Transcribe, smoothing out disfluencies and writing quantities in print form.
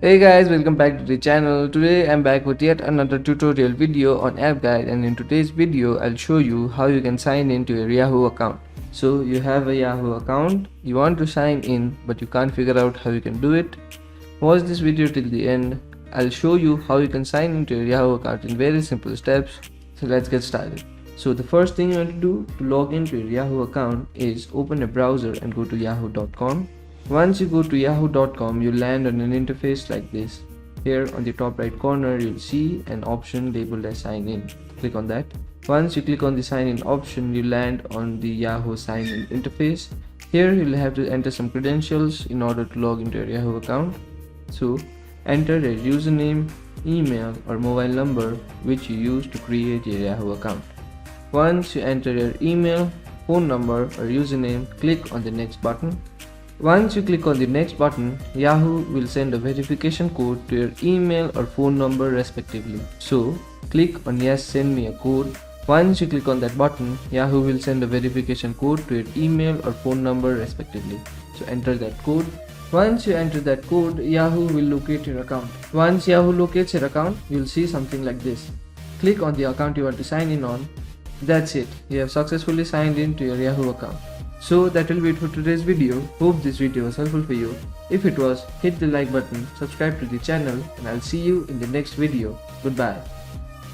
Hey guys, welcome back to the channel. Today I'm back with yet another tutorial video on app guide, and in today's video I'll show you how you can sign in to your Yahoo account. So you have a Yahoo account, you want to sign in but you can't figure out how you can do it. Watch this video till the end. I'll show you how you can sign into your Yahoo account in very simple steps. So let's get started. So the first thing you want to do to log into your Yahoo account is open a browser and go to yahoo.com. Once you go to yahoo.com, you land on an interface like this. Here on the top right corner, you'll see an option labeled as sign in. Click on that. Once you click on the sign in option, you land on the Yahoo sign in interface. Here you'll have to enter some credentials in order to log into your Yahoo account. So enter a username, email or mobile number which you use to create your Yahoo account. Once you enter your email, phone number or username, click on the next button. Once you click on the next button, Yahoo will send a verification code to your email or phone number respectively. So click on yes, send me a code. Once you click on that button, Yahoo will send a verification code to your email or phone number respectively. So enter that code. Once you enter that code, Yahoo will locate your account. Once Yahoo locates your account, you'll see something like this. Click on the account you want to sign in on. That's it. You have successfully signed in to your Yahoo account. So that will be it for today's video. Hope this video was helpful for you. If it was, hit the like button, subscribe to the channel, and I'll see you in the next video. Goodbye.